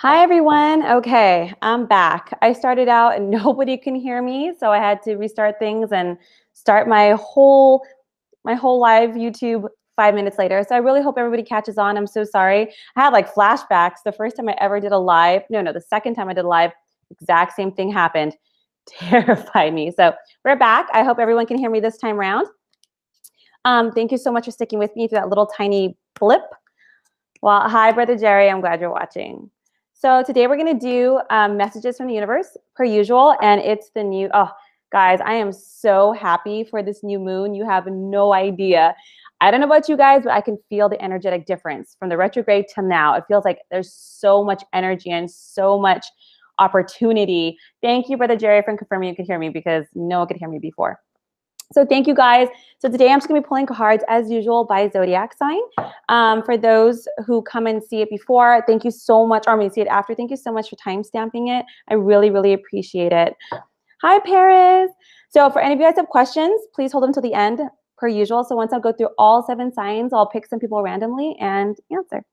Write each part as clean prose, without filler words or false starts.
Hi, everyone. Okay, I'm back. I started out and nobody can hear me, so I had to restart things and start my whole live YouTube 5 minutes later. So I really hope everybody catches on. I'm so sorry. I had like flashbacks. The first time I ever did a live, no, the second time I did a live, exact same thing happened. Terrified me. So we're back. I hope everyone can hear me this time around. Thank you so much for sticking with me through that little tiny blip. Well, hi, Brother Jerry. I'm glad you're watching. So today we're going to do messages from the universe, per usual, and it's the new, oh, guys, I am so happy for this new moon. You have no idea. I don't know about you guys, but I can feel the energetic difference from the retrograde till now. It feels like there's so much energy and so much opportunity. Thank you, Brother Jerry, for confirming you could hear me because no one could hear me before. So thank you guys. So today I'm just going to be pulling cards as usual by Zodiac sign. For those who come and see it before, thank you so much. Or maybe see it after. Thank you so much for time stamping it. I really, really appreciate it. Hi, Paris. So for any of you guys have questions, please hold them till the end per usual. So once I go through all 7 signs, I'll pick some people randomly and answer.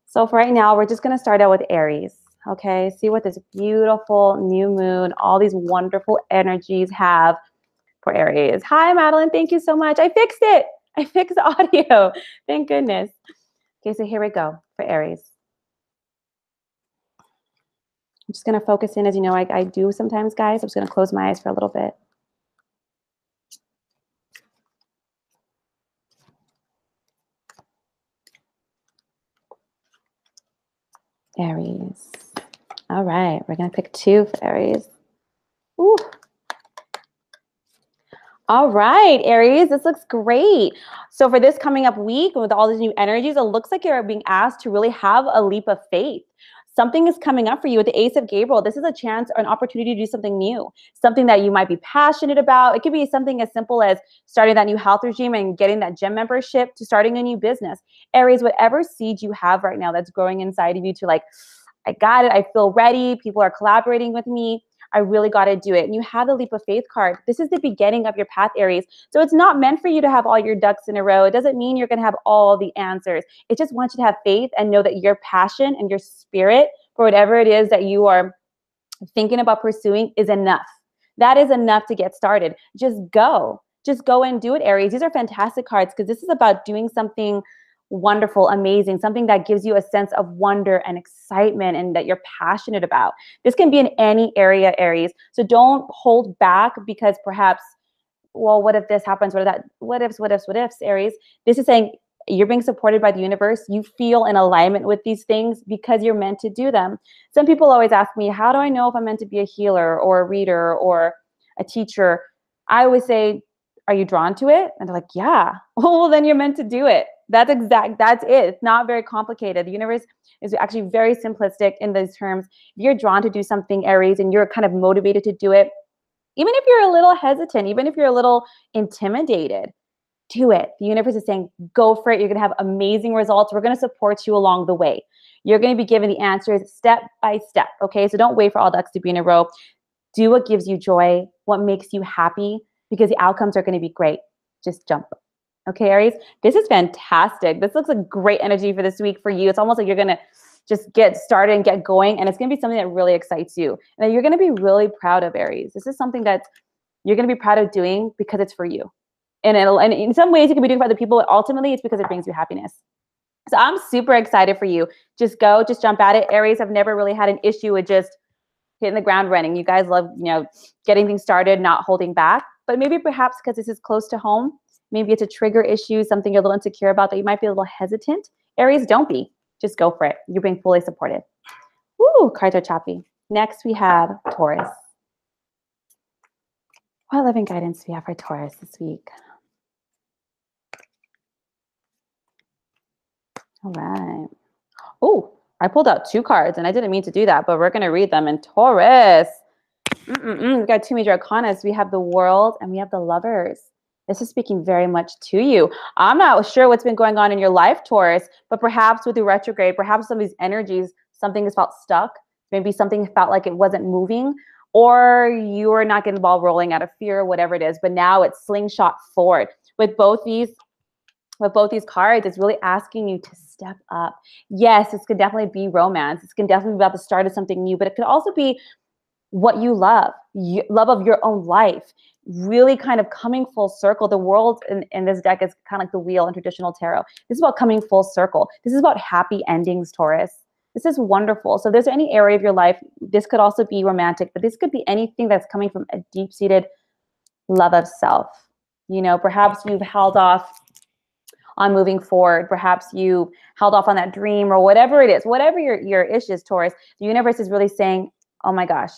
So for right now, we're just going to start out with Aries. Okay, see what this beautiful new moon, all these wonderful energies have for Aries. Hi, Madeline. Thank you so much. I fixed it. I fixed the audio. Thank goodness. Okay, so here we go for Aries. I'm just going to focus in, as you know, I do sometimes, guys. I'm just going to close my eyes for a little bit. Aries. All right, we're going to pick 2 for Aries. Ooh. All right, Aries, this looks great. So for this coming up week with all these new energies, it looks like you're being asked to really have a leap of faith. Something is coming up for you with the Ace of Gabriel. This is a chance or an opportunity to do something new, something that you might be passionate about. It could be something as simple as starting that new health regime and getting that gym membership to starting a new business. Aries, whatever seed you have right now that's growing inside of you to like, I got it, I feel ready, people are collaborating with me, I really got to do it. And you have the leap of faith card. This is the beginning of your path, Aries. So it's not meant for you to have all your ducks in a row. It doesn't mean you're going to have all the answers. It just wants you to have faith and know that your passion and your spirit for whatever it is that you are thinking about pursuing is enough. That is enough to get started. Just go and do it, Aries. These are fantastic cards because this is about doing something wonderful, amazing, something that gives you a sense of wonder and excitement and that you're passionate about. This can be in any area, Aries. So don't hold back because perhaps, well, what if this happens? What ifs, Aries? This is saying you're being supported by the universe. You feel in alignment with these things because you're meant to do them. Some people always ask me, how do I know if I'm meant to be a healer or a reader or a teacher? I always say, are you drawn to it? And they're like, yeah. Well, then you're meant to do it. That's it. It's not very complicated. The universe is actually very simplistic in those terms. If you're drawn to do something, Aries, and you're kind of motivated to do it, even if you're a little hesitant, even if you're a little intimidated, do it. The universe is saying, go for it. You're going to have amazing results. We're going to support you along the way. You're going to be given the answers step by step. Okay. So don't wait for all ducks to be in a row. Do what gives you joy, what makes you happy, because the outcomes are going to be great. Just jump. Okay, Aries, this is fantastic. This looks like great energy for this week for you. It's almost like you're going to just get started and get going, and it's going to be something that really excites you and that you're going to be really proud of, Aries. This is something that you're going to be proud of doing because it's for you. And in some ways, you can be doing it for other people, but ultimately, it's because it brings you happiness. So I'm super excited for you. Just go, just jump at it. Aries have never really had an issue with just hitting the ground running. You guys love, getting things started, not holding back. But maybe perhaps because this is close to home, maybe it's a trigger issue, something you're a little insecure about that you might be a little hesitant. Aries, don't be. Just go for it. You're being fully supported. Woo, cards are choppy. Next, we have Taurus. What loving guidance do we have for Taurus this week? All right. Oh, I pulled out 2 cards, and I didn't mean to do that, but we're going to read them in Taurus. We've got 2 major arcanas. We have the World and we have the Lovers. This is speaking very much to you. I'm not sure what's been going on in your life, Taurus, but perhaps with the retrograde, perhaps some of these energies, something has felt stuck. Maybe something felt like it wasn't moving, or you are not getting the ball rolling out of fear, whatever it is. But now it's slingshot forward. With both these cards, it's really asking you to step up. Yes, this could definitely be romance. This can definitely be about the start of something new, but it could also be what you love, love of your own life, really kind of coming full circle. The world in this deck is kind of like the wheel in traditional tarot. This is about coming full circle. This is about happy endings, Taurus. This is wonderful. So if there's any area of your life, this could also be romantic, but this could be anything that's coming from a deep-seated love of self. You know, perhaps you've held off on moving forward. Perhaps you held off on that dream or whatever it is, whatever your issue is, Taurus. The universe is really saying, oh my gosh,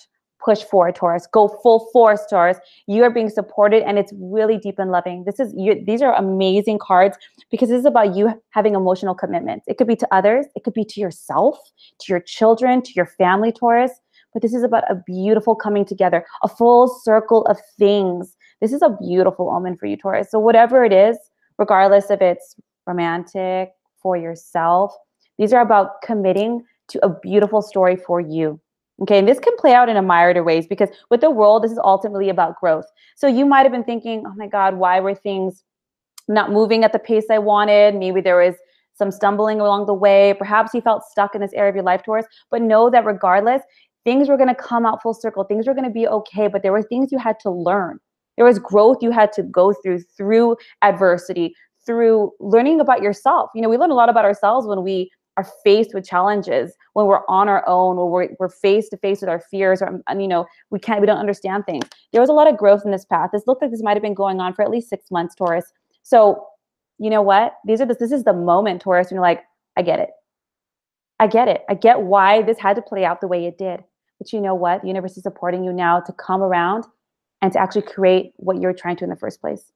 push forward, Taurus. Go full force, Taurus. You are being supported, and it's really deep and loving. These are amazing cards because this is about you having emotional commitments. It could be to others. It could be to yourself, to your children, to your family, Taurus. But this is about a beautiful coming together, a full circle of things. This is a beautiful omen for you, Taurus. So whatever it is, regardless if it's romantic, for yourself, these are about committing to a beautiful story for you. Okay, and this can play out in a myriad of ways because with the world, this is ultimately about growth. So you might have been thinking, oh my God, why were things not moving at the pace I wanted? Maybe there was some stumbling along the way. Perhaps you felt stuck in this area of your life, Taurus, but know that regardless, things were going to come out full circle. Things were going to be okay, but there were things you had to learn. There was growth you had to go through adversity, through learning about yourself. You know, we learn a lot about ourselves when we are faced with challenges, when we're on our own, when we're face to face with our fears, or you know, we don't understand things. There was a lot of growth in this path. This looked like this might have been going on for at least 6 months, Taurus. So you know what? This is the moment, Taurus, and you're like, I get it. I get it. I get why this had to play out the way it did. But you know what? The universe is supporting you now to come around and to actually create what you're trying to in the first place.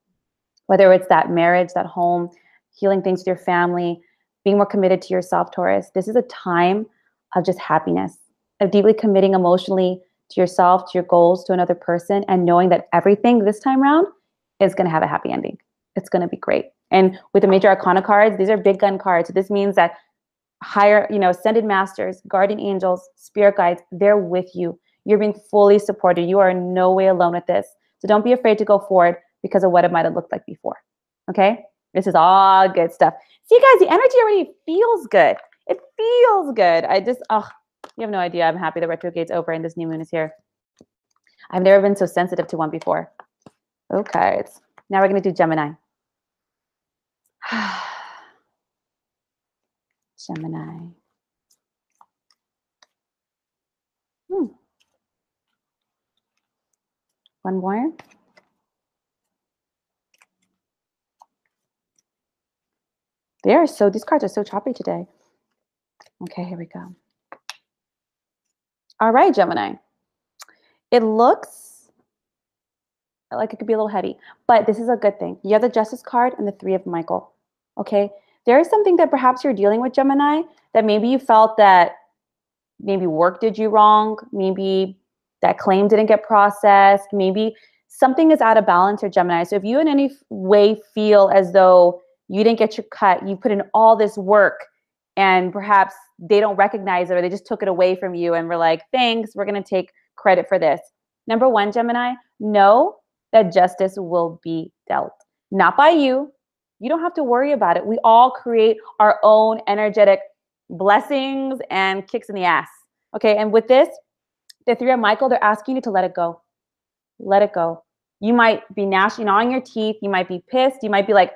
Whether it's that marriage, that home, healing things with your family, being more committed to yourself, Taurus. This is a time of just happiness, of deeply committing emotionally to yourself, to your goals, to another person, and knowing that everything this time around is going to have a happy ending. It's going to be great. And with the major arcana cards, these are big gun cards. So this means that higher, ascended masters, guardian angels, spirit guides, they're with you. You're being fully supported. You are in no way alone with this. So don't be afraid to go forward because of what it might have looked like before. Okay? This is all good stuff. See, guys, the energy already feels good. It feels good. You have no idea. I'm happy the retrograde's over and this new moon is here. I've never been so sensitive to one before. Okay. Now we're going to do Gemini. Gemini. One more. These cards are so choppy today. Okay, here we go. All right, Gemini. It looks like it could be a little heavy, but this is a good thing. You have the Justice card and the Three of Michael. Okay, there is something that perhaps you're dealing with, Gemini, that maybe you felt that maybe work did you wrong, maybe that claim didn't get processed, maybe something is out of balance here, Gemini. So if you in any way feel as though you didn't get your cut, you put in all this work, and perhaps they don't recognize it or they just took it away from you and were like, thanks, we're going to take credit for this. Number one, Gemini, know that justice will be dealt. Not by you. You don't have to worry about it. We all create our own energetic blessings and kicks in the ass. Okay, and with this, the Three of Michael, they're asking you to let it go. Let it go. You might be gnashing on your teeth. You might be pissed. You might be like,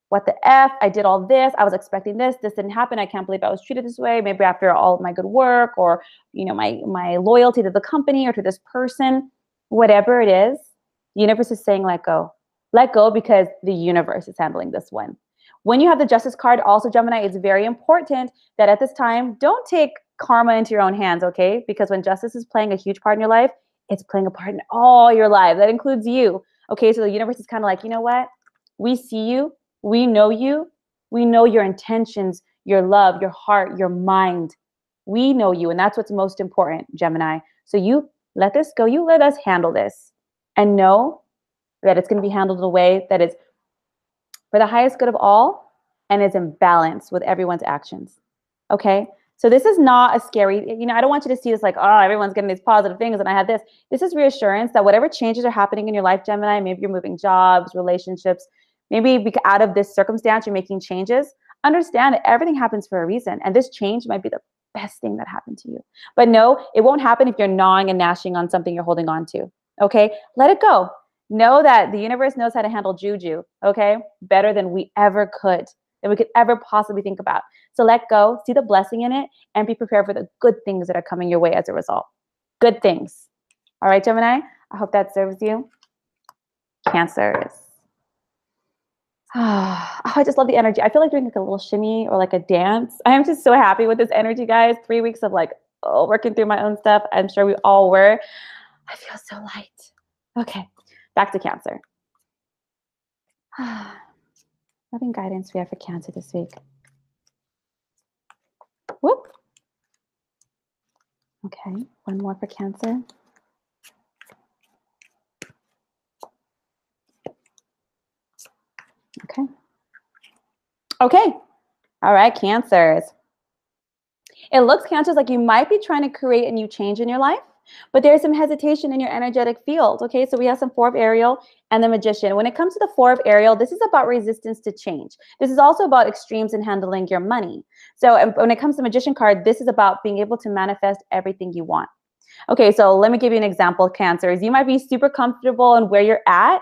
what the F? I did all this. I was expecting this. This didn't happen. I can't believe I was treated this way. Maybe after all of my good work or, my loyalty to the company or to this person, whatever it is, the universe is saying let go. Let go because the universe is handling this one. When you have the Justice card, also, Gemini, it's very important that at this time, don't take karma into your own hands, okay? Because when justice is playing a huge part in your life, it's playing a part in all your life. That includes you, okay? So the universe is kind of like, you know what? We see you. We know you. We know your intentions, your love, your heart, your mind. We know you, and that's what's most important, Gemini. So you let this go. You let us handle this and know that it's going to be handled in a way that is for the highest good of all and is in balance with everyone's actions, okay? So this is not a scary, I don't want you to see this like, oh, everyone's getting these positive things and I had this. This is reassurance that whatever changes are happening in your life, Gemini, maybe you're moving jobs, relationships, maybe out of this circumstance, you're making changes. understand that everything happens for a reason. And this change might be the best thing that happened to you. But no, it won't happen if you're gnawing and gnashing on something you're holding on to. Okay? Let it go. Know that the universe knows how to handle juju, okay? Better than we ever could, than we could ever possibly think about. So let go, see the blessing in it, and be prepared for the good things that are coming your way as a result. Good things. All right, Gemini? I hope that serves you. Cancers. Oh, I just love the energy. I feel like doing like a little shimmy or like a dance. I am just so happy with this energy, guys. 3 weeks of like, working through my own stuff. I'm sure we all were. I feel so light. Okay, back to Cancer. Loving guidance we have for Cancer this week. Whoop. Okay, one more for Cancer. Okay. Okay. All right, Cancers. It looks, Cancers, like you might be trying to create a new change in your life, but there's some hesitation in your energetic field. Okay, so we have some Four of Ariel and the Magician. When it comes to the Four of Ariel, this is about resistance to change. This is also about extremes in handling your money. So when it comes to the Magician card, this is about being able to manifest everything you want. Okay, so let me give you an example, Cancers. You might be super comfortable in where you're at,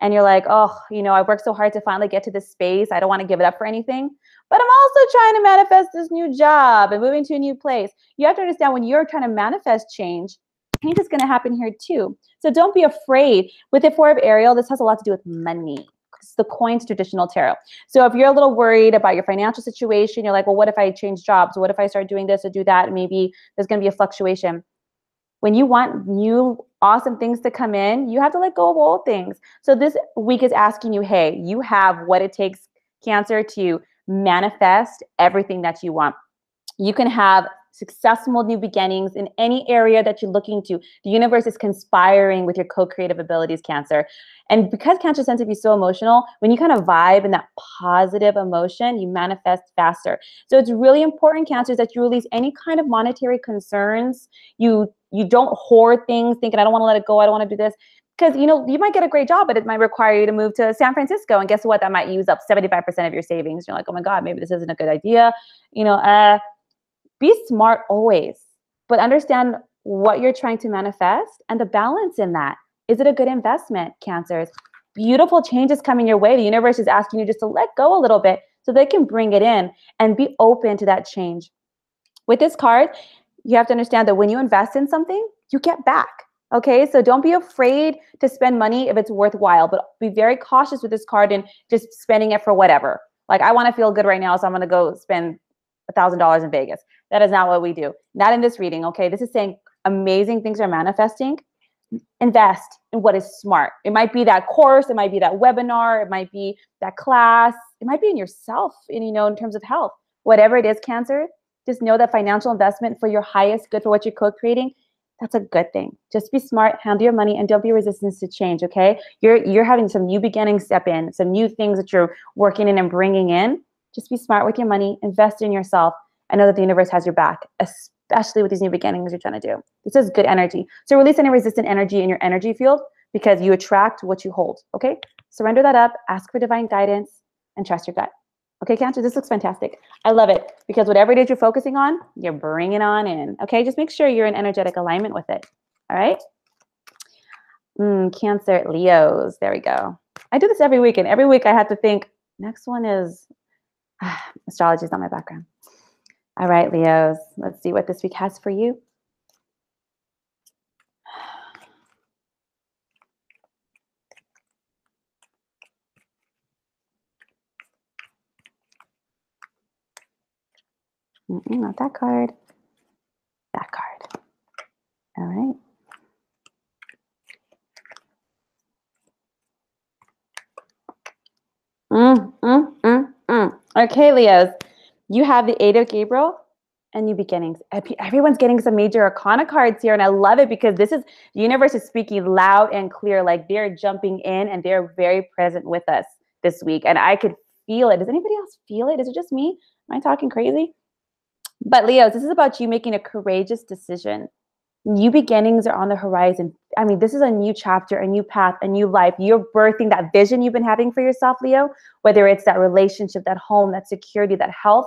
and you're like, oh, you know, I worked so hard to finally get to this space. I don't want to give it up for anything. But I'm also trying to manifest this new job and moving to a new place. You have to understand, when you're trying to manifest change is going to happen here too. So don't be afraid. With the Four of Ariel, this has a lot to do with money. It's the coin's traditional tarot. So if you're a little worried about your financial situation, you're like, well, what if I change jobs? What if I start doing this or do that? Maybe there's going to be a fluctuation. When you want new awesome things to come in, you have to let go of old things. So this week is asking you, hey, you have what it takes, Cancer, to manifest everything that you want. You can have successful new beginnings in any area that you're looking to. The universe is conspiring with your co-creative abilities, Cancer. And because Cancer tends to be so emotional, when you kind of vibe in that positive emotion, you manifest faster. So it's really important, Cancers, that you release any kind of monetary concerns. You don't hoard things thinking, I don't want to let it go, I don't want to do this. Because, you know, you might get a great job, but it might require you to move to San Francisco. And guess what? That might use up 75% of your savings. You're like, oh my God, maybe this isn't a good idea. You know, be smart always, but understand what you're trying to manifest and the balance in that. Is it a good investment, Cancers? Beautiful changes coming your way. The universe is asking you just to let go a little bit so they can bring it in, and be open to that change. With this card, you have to understand that when you invest in something, you get back. Okay, so don't be afraid to spend money if it's worthwhile, but be very cautious with this card and just spending it for whatever. Like, I want to feel good right now, so I'm going to go spend $1,000 in Vegas. That is not what we do. Not in this reading, okay? This is saying amazing things are manifesting. Invest in what is smart. It might be that course, it might be that webinar, it might be that class, it might be in yourself, in terms of health. Whatever it is, Cancer, just know that financial investment for your highest good, for what you're co-creating, that's a good thing. Just be smart, handle your money, and don't be resistant to change, okay? You're having some new beginnings step in, some new things that you're working in and bringing in. Just be smart with your money, invest in yourself, and know that the universe has your back, especially with these new beginnings you're trying to do. This is good energy. So release any resistant energy in your energy field, because you attract what you hold, okay? Surrender that up, ask for divine guidance, and trust your gut. Okay, Cancer, this looks fantastic. I love it, because whatever it is you're focusing on, you're bringing on in, okay? Just make sure you're in energetic alignment with it, all right? Cancer, Leos, there we go. I do this every week, and every week I have to think, next one is, astrology is not my background. All right, Leos, let's see what this week has for you. Not that card. That card. All right. Okay, Leos, you have the Eight of Gabriel and new beginnings. Everyone's getting some major arcana cards here, and I love it, because this is, the universe is speaking loud and clear, like they're jumping in and they're very present with us this week, and I could feel it. Does anybody else feel it? Is it just me? Am I talking crazy? But Leos, this is about you making a courageous decision. New beginnings are on the horizon. I mean, this is a new chapter, a new path, a new life. You're birthing that vision you've been having for yourself, Leo, whether it's that relationship, that home, that security, that health.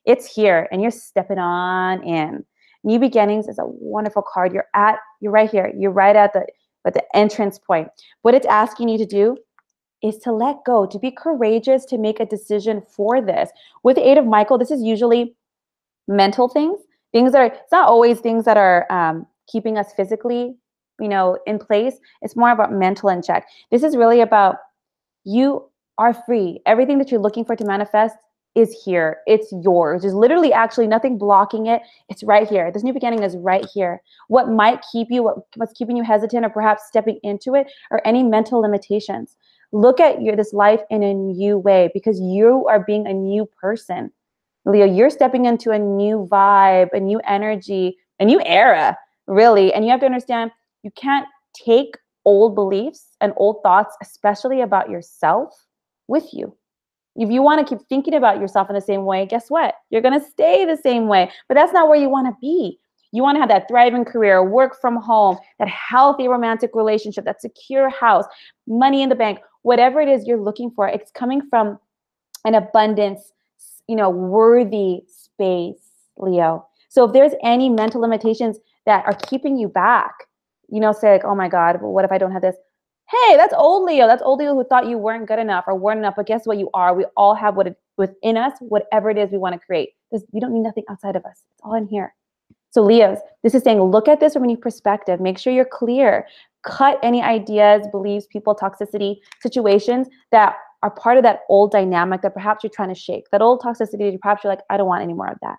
It's here and you're stepping on in. New beginnings is a wonderful card. You're right here. You're right at the entrance point. What it's asking you to do is to let go, to be courageous, to make a decision for this. With the Eight of Michael, this is usually mental things that are, it's not always things that are keeping us physically, in place. It's more about mental in check. This is really about you are free. Everything that you're looking for to manifest is here. It's yours. There's literally actually nothing blocking it. It's right here. This new beginning is right here. What might keep you, what's keeping you hesitant or perhaps stepping into it, or any mental limitations. Look at this life in a new way, because you are being a new person. Leo, you're stepping into a new vibe, a new energy, a new era, really. And you have to understand, you can't take old beliefs and old thoughts, especially about yourself, with you. If you want to keep thinking about yourself in the same way, guess what? You're going to stay the same way. But that's not where you want to be. You want to have that thriving career, work from home, that healthy romantic relationship, that secure house, money in the bank, whatever it is you're looking for. It's coming from an abundance, worthy space, Leo. So if there's any mental limitations that are keeping you back, say like, oh my God, well, what if I don't have this? Hey, that's old Leo. That's old Leo who thought you weren't good enough or weren't enough. But guess what? You are. We all have within us, whatever it is we want to create. We don't need nothing outside of us. It's all in here. So Leos, this is saying, look at this from a new perspective. Make sure you're clear. Cut any ideas, beliefs, people, toxicity, situations that are part of that old dynamic that perhaps you're trying to shake. That old toxicity that perhaps you're like, I don't want any more of that.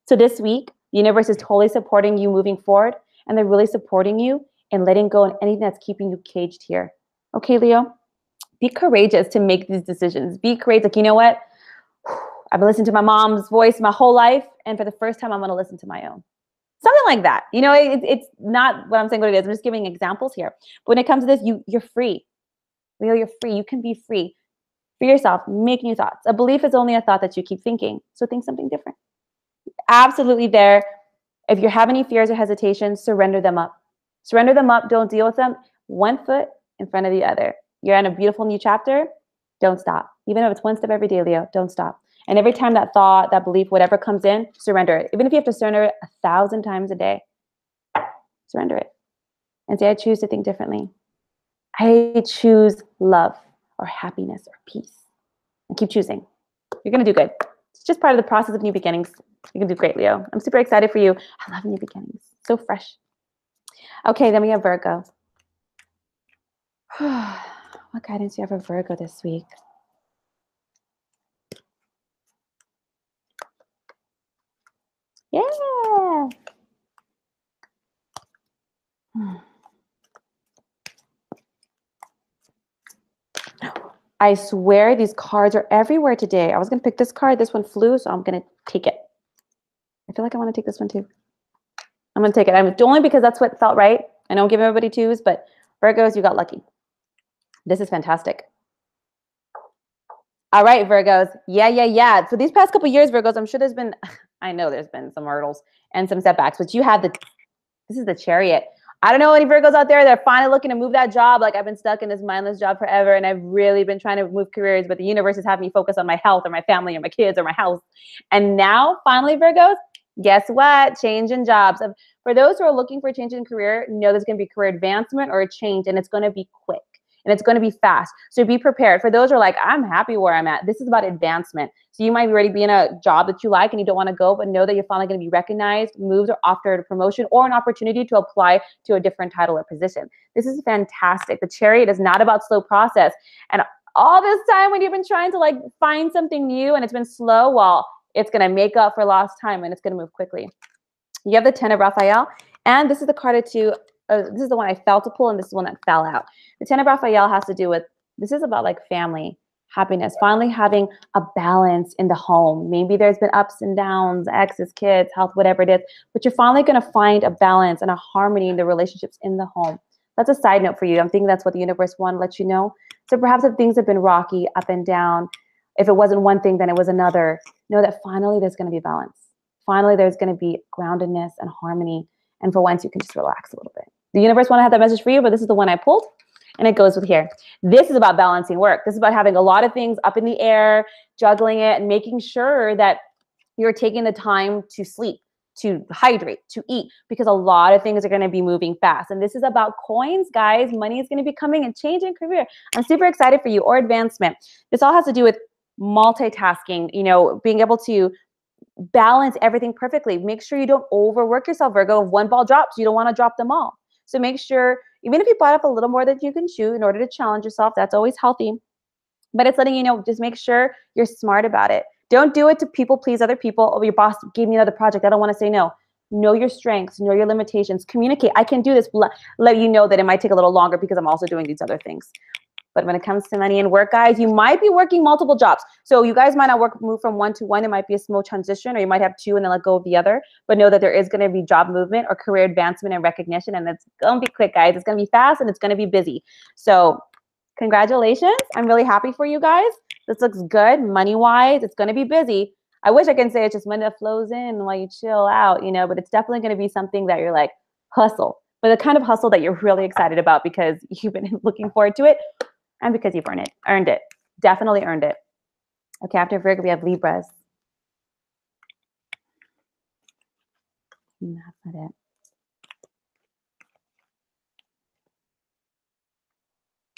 So this week, the universe is totally supporting you moving forward, and they're really supporting you in letting go of anything that's keeping you caged here. Okay, Leo? Be courageous to make these decisions. Be courageous. Like, you know what? I've been listening to my mom's voice my whole life, and for the first time, I'm going to listen to my own. Something like that. It's not what I'm saying what it is. I'm just giving examples here. But when it comes to this, you're free. Leo, you're free. You can be free. For yourself, make new thoughts. A belief is only a thought that you keep thinking. So think something different. Absolutely there. If you have any fears or hesitations, surrender them up. Surrender them up. Don't deal with them. One foot in front of the other. You're in a beautiful new chapter. Don't stop. Even if it's one step every day, Leo, don't stop. And every time that thought, that belief, whatever comes in, surrender it. Even if you have to surrender it 1,000 times a day, surrender it. And say, I choose to think differently. I choose love or happiness or peace. And keep choosing. You're going to do good. It's just part of the process of new beginnings. You're going to do great, Leo. I'm super excited for you. I love new beginnings. So fresh. Okay, then we have Virgo. What guidance do you have for Virgo this week? Yeah. I swear these cards are everywhere today. I was going to pick this card. This one flew, so I'm going to take it. I feel like I want to take this one too. I'm going to take it. Only because that's what felt right. I don't give everybody twos, but Virgos, you got lucky. This is fantastic. All right, Virgos. Yeah. So these past couple of years, Virgos, I'm sure I know there's been some hurdles and some setbacks, but this is the Chariot. I don't know any Virgos out there that are finally looking to move that job. Like, I've been stuck in this mindless job forever, and I've really been trying to move careers, but the universe is having me focus on my health or my family or my kids or my house. And now, finally, Virgos, guess what? Change in jobs. For those who are looking for a change in career, know there's going to be career advancement or a change, and it's going to be quick. And it's going to be fast. So be prepared. For those who are like, I'm happy where I'm at, this is about advancement. So you might already be in a job that you like and you don't want to go, but know that you're finally going to be recognized, moved, or offered a promotion or an opportunity to apply to a different title or position. This is fantastic. The Chariot is not about slow process. And all this time when you've been trying to find something new and it's been slow, well, it's going to make up for lost time and it's going to move quickly. You have the 10 of Raphael, and this is the card of two. This is the one I felt to pull, and this is the one that fell out. The 10 of Raphael has to do with, this is about family, happiness, finally having a balance in the home. Maybe there's been ups and downs, exes, kids, health, whatever it is, but you're finally going to find a balance and a harmony in the relationships in the home. That's a side note for you. I'm thinking that's what the universe wanted to let you know. So perhaps if things have been rocky, up and down, if it wasn't one thing, then it was another, know that finally there's going to be balance. Finally, there's going to be groundedness and harmony. And for once, you can just relax a little bit. The universe want to have that message for you, but this is the one I pulled, and it goes with here. This is about balancing work. This is about having a lot of things up in the air, juggling it, and making sure that you're taking the time to sleep, to hydrate, to eat, because a lot of things are going to be moving fast. And this is about coins, guys. Money is going to be coming and changing career. I'm super excited for you, or advancement. This all has to do with multitasking, you know, being able to balance everything perfectly. Make sure you don't overwork yourself, Virgo. If one ball drops, you don't want to drop them all. So make sure, even if you bought up a little more than you can chew in order to challenge yourself, that's always healthy. But it's letting you know, just make sure you're smart about it. Don't do it to people please other people. Oh, your boss gave me another project. I don't want to say no. Know your strengths, know your limitations, communicate. I can do this. Let you know that it might take a little longer because I'm also doing these other things. But when it comes to money and work, guys, you might be working multiple jobs. So you guys might not move from one to one. It might be a small transition, or you might have two and then let go of the other. But know that there is going to be job movement or career advancement and recognition. And it's going to be quick, guys. It's going to be fast and it's going to be busy. So congratulations. I'm really happy for you guys. This looks good money-wise. It's going to be busy. I wish I can say it's just money that flows in while you chill out, you know, but it's definitely going to be something that you're like, hustle. But the kind of hustle that you're really excited about because you've been looking forward to it. And because you've earned it, definitely earned it. Okay, after Virgo, we have Libras. That's not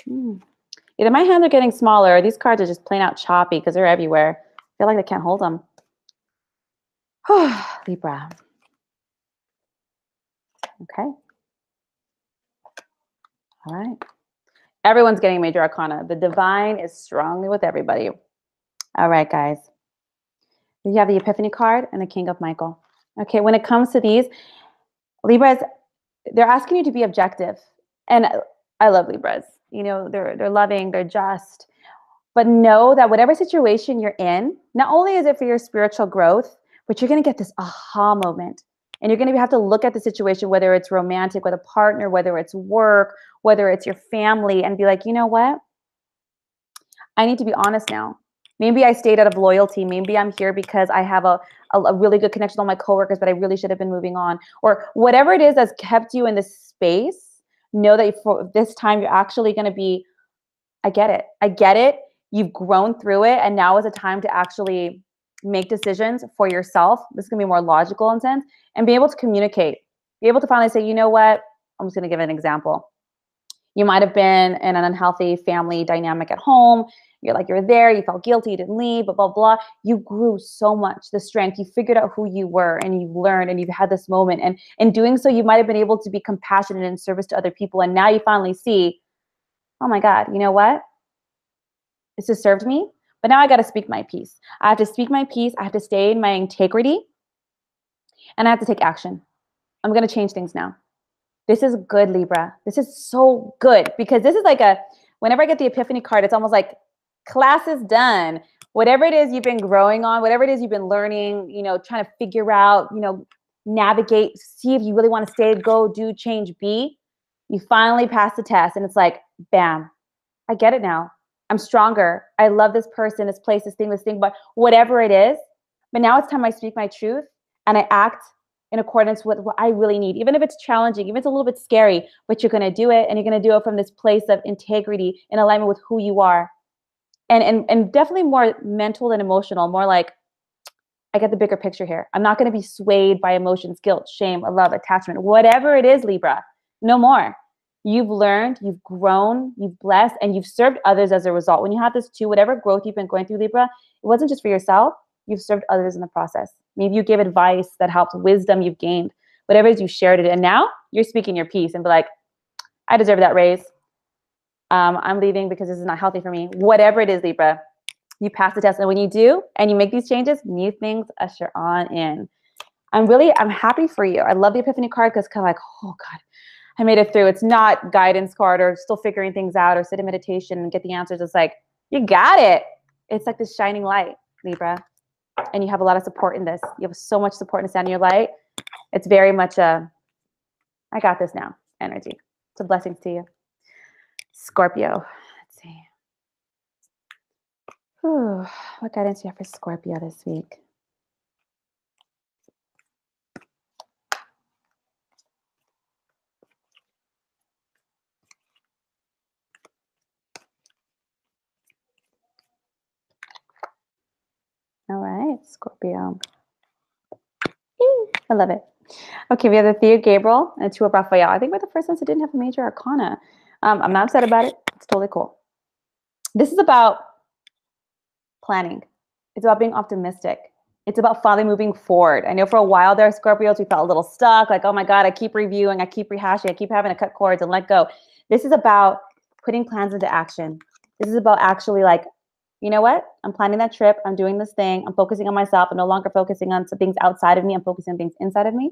it. Either my hands are getting smaller or these cards are just plain out choppy because they're everywhere. I feel like I can't hold them. Libra. Okay. All right. Everyone's getting major arcana. The divine is strongly with everybody. All right, guys. You have the Epiphany card and the King of Michael. Okay, when it comes to these, Libras, they're asking you to be objective. And I love Libras. You know, they're loving, they're just. But know that whatever situation you're in, not only is it for your spiritual growth, but you're going to get this aha moment. And you're going to have to look at the situation, whether it's romantic with a partner, whether it's work, whether it's your family, and be like, you know what? I need to be honest now. Maybe I stayed out of loyalty. Maybe I'm here because I have a really good connection with all my coworkers, but I really should have been moving on. Or whatever it is that's kept you in this space, know that for this time you're actually going to be, I get it. I get it. You've grown through it. And now is a time to actually make decisions for yourself. This is going to be more logical in a sense, and be able to communicate. Be able to finally say, you know what? I'm just going to give an example. You might have been in an unhealthy family dynamic at home. You're there, you felt guilty, you didn't leave, blah, blah, blah. You grew so much, the strength. You figured out who you were and you've learned and you've had this moment. And in doing so, you might have been able to be compassionate and in service to other people. And now you finally see, oh my God, you know what? This has served me, but now I got to speak my piece. I have to speak my piece. I have to stay in my integrity and I have to take action. I'm going to change things now. This is good, Libra. This is so good because this is like whenever I get the Epiphany card, it's almost like class is done. Whatever it is you've been growing on, whatever it is you've been learning, you know, trying to figure out, you know, navigate, see if you really want to stay, go, do, change, be, you finally pass the test and it's like, bam, I get it now. I'm stronger. I love this person, this place, this thing, but whatever it is. But now it's time I speak my truth and I act in accordance with what I really need, even if it's challenging, even if it's a little bit scary, but you're going to do it, and you're going to do it from this place of integrity in alignment with who you are. And definitely more mental than emotional, more like, I get the bigger picture here. I'm not going to be swayed by emotions, guilt, shame, love, attachment, whatever it is, Libra, no more. You've learned, you've grown, you've blessed, and you've served others as a result. When you have this too, whatever growth you've been going through, Libra, it wasn't just for yourself, you've served others in the process. Maybe you give advice that helped, wisdom you've gained, whatever it is, you shared it. And now you're speaking your piece and be like, I deserve that raise. I'm leaving because this is not healthy for me. Whatever it is, Libra, you pass the test. And when you do, and you make these changes, new things usher on in. I'm happy for you. I love the Epiphany card because kind of like, oh God, I made it through. It's not guidance card or still figuring things out or sit in meditation and get the answers. It's like, you got it. It's like this shining light, Libra. And you have a lot of support in this. You have so much support and stand in your light. It's very much I got this now energy. So blessings to you. Scorpio. Let's see. Whew. What guidance do you have for Scorpio this week? right, Scorpio. I love it. Okay, we have the Three of Gabriel and Two of Raphael. I think we're the first ones that didn't have a major arcana. I'm not upset about it. It's totally cool. This is about planning. It's about being optimistic. It's about finally moving forward. I know for a while there, Scorpios, we felt a little stuck. Like, oh my God, I keep reviewing, I keep rehashing, I keep having to cut cords and let go. This is about putting plans into action. This is about actually like, you know what? I'm planning that trip. I'm doing this thing. I'm focusing on myself. I'm no longer focusing on some things outside of me. I'm focusing on things inside of me.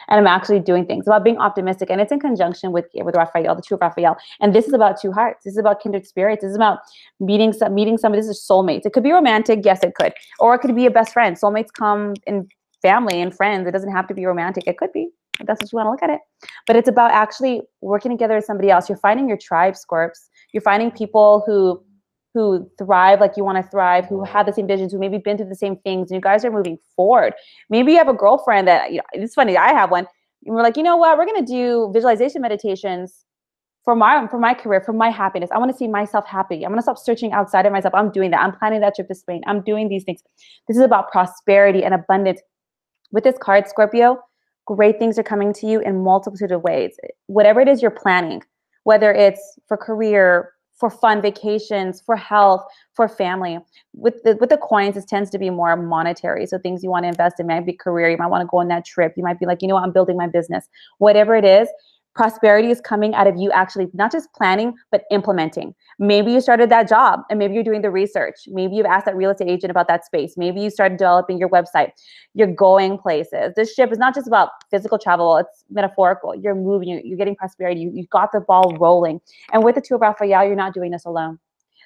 And I'm actually doing things. It's about being optimistic. And it's in conjunction with Raphael, the Two of Raphael. And this is about two hearts. This is about kindred spirits. This is about meeting somebody. This is soulmates. It could be romantic. Yes, it could. Or it could be a best friend. Soulmates come in family and friends. It doesn't have to be romantic. It could be, if that's what you want to look at it. But it's about actually working together with somebody else. You're finding your tribe, Scorps. You're finding people who thrive like you want to thrive, who have the same visions, who maybe been through the same things, and you guys are moving forward. Maybe you have a girlfriend that, you know, it's funny, I have one, and we're like, you know what, we're going to do visualization meditations for my career, for my happiness. I want to see myself happy. I'm going to stop searching outside of myself. I'm doing that. I'm planning that trip to Spain. I'm doing these things. This is about prosperity and abundance. With this card, Scorpio, great things are coming to you in multitude of ways. Whatever it is you're planning, whether it's for career, for fun vacations, for health, for family. With the coins, this tends to be more monetary. So things you want to invest in might be career. You might want to go on that trip. You might be like, you know what, I'm building my business. Whatever it is, prosperity is coming out of you actually not just planning, but implementing. Maybe you started that job and maybe you're doing the research. Maybe you've asked that real estate agent about that space. Maybe you started developing your website. You're going places. This ship is not just about physical travel. It's metaphorical. You're moving. You're getting prosperity. You've got the ball rolling. And with the Two of Raphael, you're not doing this alone.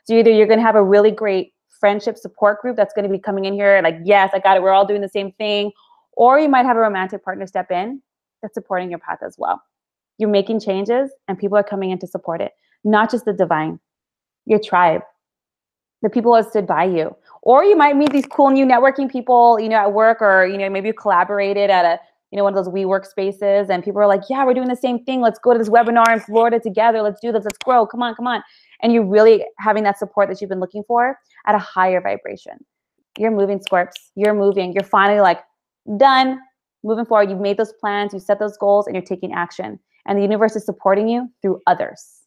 So either you're going to have a really great friendship support group that's going to be coming in here like, yes, I got it. We're all doing the same thing. Or you might have a romantic partner step in that's supporting your path as well. You're making changes and people are coming in to support it. Not just the divine, your tribe, the people who have stood by you. Or you might meet these cool new networking people, you know, at work, or, you know, maybe you collaborated at a, you know, one of those WeWork spaces and people are like, yeah, we're doing the same thing. Let's go to this webinar in Florida together. Let's do this. Let's grow. Come on, come on. And you're really having that support that you've been looking for at a higher vibration. You're moving, Scorps. You're moving. You're finally like done, moving forward. You've made those plans. You set those goals and you're taking action. And the universe is supporting you through others,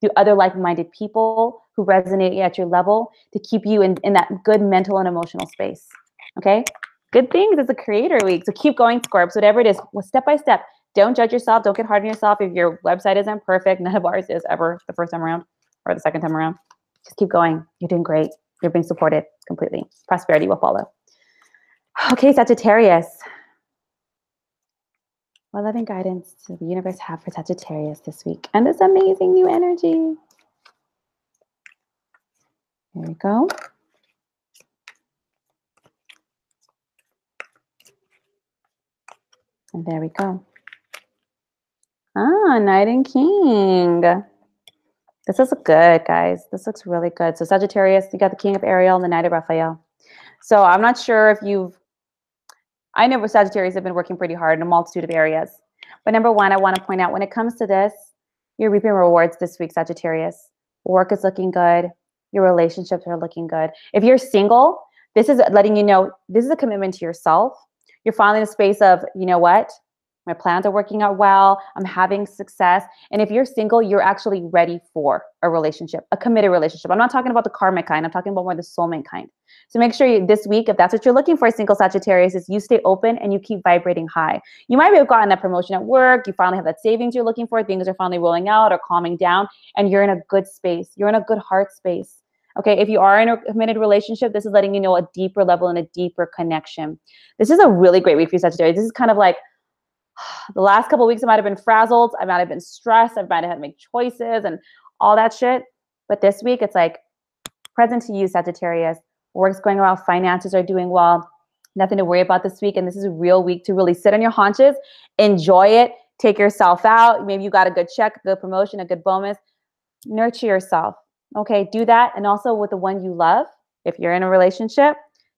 through other like-minded people who resonate at your level to keep you in that good mental and emotional space. Okay? Good things. It's a creator week. So keep going, Scorps. Whatever it is, step by step. Don't judge yourself. Don't get hard on yourself. If your website isn't perfect, none of ours is ever the first time around or the second time around. Just keep going. You're doing great. You're being supported completely. Prosperity will follow. Okay, Sagittarius. What loving guidance does the universe have for Sagittarius this week? And this amazing new energy. Here we go. And there we go. Ah, Knight and King. This is good, guys. This looks really good. So Sagittarius, you got the King of Ariel and the Knight of Raphael. So I'm not sure if I know with Sagittarius have been working pretty hard in a multitude of areas. But number one, I want to point out when it comes to this, you're reaping rewards this week, Sagittarius. Work is looking good. Your relationships are looking good. If you're single, this is letting you know this is a commitment to yourself. You're finally in a space of, you know what? My plans are working out well. I'm having success. And if you're single, you're actually ready for a relationship, a committed relationship. I'm not talking about the karmic kind. I'm talking about more the soulmate kind. So make sure this week, if that's what you're looking for, single Sagittarius, is you stay open and you keep vibrating high. You might have gotten that promotion at work. You finally have that savings you're looking for. Things are finally rolling out or calming down, and you're in a good space. You're in a good heart space. Okay, if you are in a committed relationship, this is letting you know a deeper level and a deeper connection. This is a really great week for you, Sagittarius. This is kind of like the last couple of weeks, I might have been frazzled. I might have been stressed. I might have had to make choices and all that shit. But this week, it's like present to you, Sagittarius. Work's going well. Finances are doing well. Nothing to worry about this week. And this is a real week to really sit on your haunches, enjoy it, take yourself out. Maybe you got a good check, a good promotion, a good bonus. Nurture yourself. Okay, do that. And also with the one you love, if you're in a relationship,